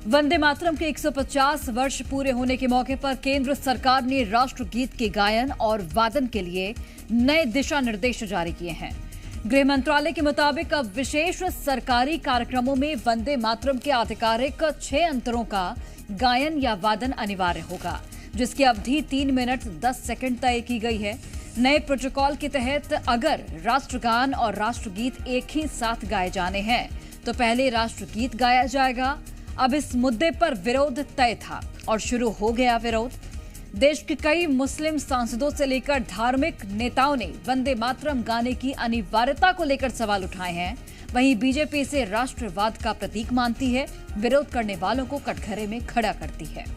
वंदे मातरम के 150 वर्ष पूरे होने के मौके पर केंद्र सरकार ने राष्ट्रगीत के गायन और वादन के लिए नए दिशा निर्देश जारी किए हैं। गृह मंत्रालय के मुताबिक अब विशेष सरकारी कार्यक्रमों में वंदे मातरम के आधिकारिक 6 अंतरों का गायन या वादन अनिवार्य होगा, जिसकी अवधि 3 मिनट 10 सेकंड तय की गई है। नए प्रोटोकॉल के तहत अगर राष्ट्रगान और राष्ट्रगीत एक ही साथ गाए जाने हैं तो पहले राष्ट्रगीत गाया जाएगा। अब इस मुद्दे पर विरोध तय था और शुरू हो गया विरोध। देश के कई मुस्लिम सांसदों से लेकर धार्मिक नेताओं ने वंदे मातरम गाने की अनिवार्यता को लेकर सवाल उठाए हैं। वहीं बीजेपी इसे राष्ट्रवाद का प्रतीक मानती है, विरोध करने वालों को कटघरे में खड़ा करती है।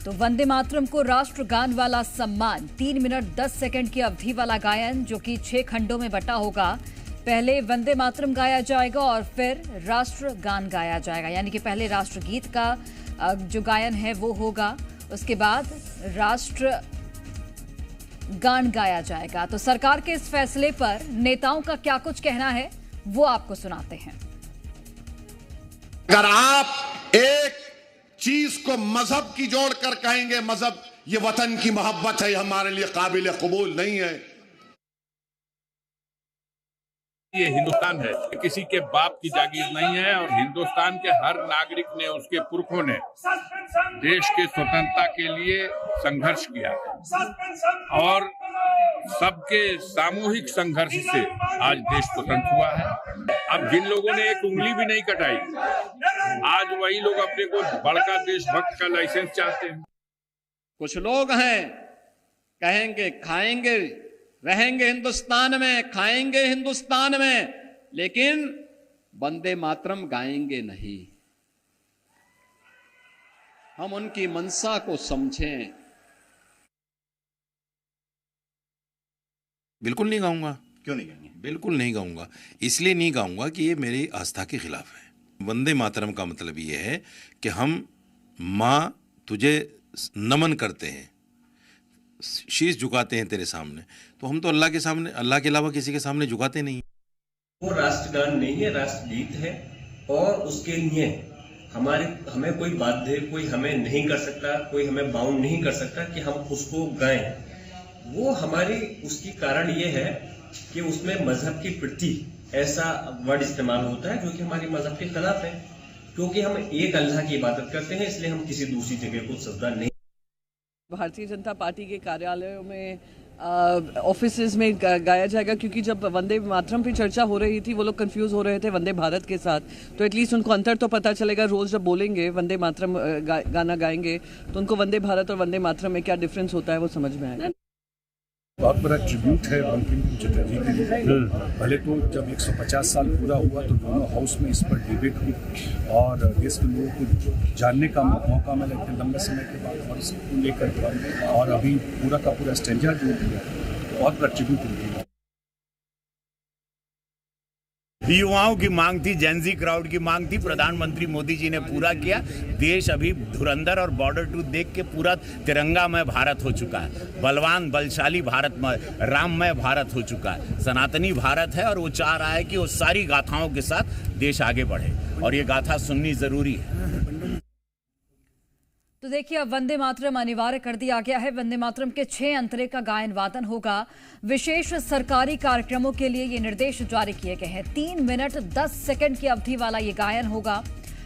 तो वंदे मातरम को राष्ट्रगान वाला सम्मान, 3 मिनट 10 सेकंड की अवधि वाला गायन जो कि 6 खंडों में बटा होगा। पहले वंदे मातरम गाया जाएगा और फिर राष्ट्रगान गाया जाएगा, यानी कि पहले राष्ट्रगीत का जो गायन है वो होगा, उसके बाद राष्ट्र गान गाया जाएगा। तो सरकार के इस फैसले पर नेताओं का क्या कुछ कहना है वो आपको सुनाते हैं। अगर आप एक चीज को मजहब की जोड़कर कहेंगे मजहब ये वतन की मोहब्बत है, हमारे लिए काबिल कबूल नहीं है। ये हिंदुस्तान है, किसी के बाप की जागीर नहीं है और हिंदुस्तान के हर नागरिक ने, उसके पुरखों ने देश के स्वतंत्रता के लिए संघर्ष किया और सबके सामूहिक संघर्ष से आज देश स्वतंत्र हुआ है। अब जिन लोगों ने एक उंगली भी नहीं कटाई, आज वही लोग अपने को बड़का देशभक्त का लाइसेंस चाहते हैं। कुछ लोग हैं कहेंगे खाएंगे रहेंगे हिंदुस्तान में, खाएंगे हिंदुस्तान में, लेकिन वंदे मातरम गाएंगे नहीं। हम उनकी मंशा को समझें। बिल्कुल नहीं गाऊंगा। क्यों नहीं गाएंगे? बिल्कुल नहीं गाऊंगा। इसलिए नहीं गाऊंगा कि ये मेरी आस्था के खिलाफ है। वंदे मातरम का मतलब ये है कि हम माँ तुझे नमन करते हैं, शीश झुकाते हैं तेरे सामने, तो हम तो अल्लाह के सामने, अल्लाह के अलावा किसी के सामने झुकाते नहीं। वो राष्ट्रगान नहीं है, राष्ट्रगीत है और उसके लिए हमें कोई बाध्य, कोई हमें नहीं कर सकता, कोई हमें बाउंड नहीं कर सकता कि हम उसको गाएं। वो हमारी उसकी कारण ये है कि उसमें मजहब की प्रति ऐसा वर्ड इस्तेमाल होता है जो कि हमारी मजहब के खिलाफ है। क्योंकि हम एक अल्लाह की इबादत करते हैं, इसलिए हम किसी दूसरी जगह को सजदा नहीं। भारतीय जनता पार्टी के कार्यालयों में, ऑफिसेज में गाया जाएगा, क्योंकि जब वंदे मातरम पे चर्चा हो रही थी वो लोग कंफ्यूज हो रहे थे वंदे भारत के साथ, तो एटलीस्ट उनको अंतर तो पता चलेगा। रोज जब बोलेंगे वंदे मातरम गाना गाएंगे तो उनको वंदे भारत और वंदे मातरम में क्या डिफरेंस होता है वो समझ में आएगा। बहुत बड़ा ट्रिब्यूट है बंकिम चटर्जी के लिए। पहले तो जब 150 साल पूरा हुआ तो दोनों हाउस में इस पर डिबेट हुई और देश के लोगों को जानने का मौका मिला इतने लंबे समय के बाद, और इसको लेकर और अभी पूरा का पूरा स्टैंडर्ड जो दिया, बहुत बड़ा ट्रिब्यूट उनकी। युवाओं की मांग थी, जेनजी क्राउड की मांग थी, प्रधानमंत्री मोदी जी ने पूरा किया। देश अभी धुरंधर और बॉर्डर टू देख के पूरा तिरंगामय भारत हो चुका है, बलवान बलशाली भारत, राममय भारत हो चुका है, सनातनी भारत है। और वो चाह रहा है कि वो सारी गाथाओं के साथ देश आगे बढ़े और ये गाथा सुननी जरूरी है। तो देखिए, अब वंदे मातरम अनिवार्य कर दिया गया है। वंदे मातरम के 6 अंतरे का गायन वादन होगा। विशेष सरकारी कार्यक्रमों के लिए ये निर्देश जारी किए गए हैं। 3 मिनट 10 सेकंड की अवधि वाला ये गायन होगा।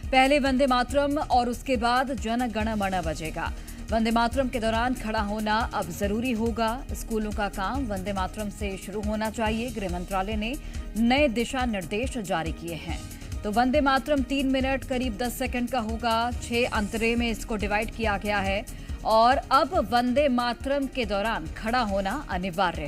पहले वंदे मातरम और उसके बाद जन गण मन बजेगा। वंदे मातरम के दौरान खड़ा होना अब जरूरी होगा। स्कूलों का काम वंदे मातरम से शुरू होना चाहिए। गृह मंत्रालय ने नए दिशा निर्देश जारी किए हैं। तो वंदे मातरम 3 मिनट करीब 10 सेकंड का होगा। 6 अंतरे में इसको डिवाइड किया गया है और अब वंदे मातरम के दौरान खड़ा होना अनिवार्य है।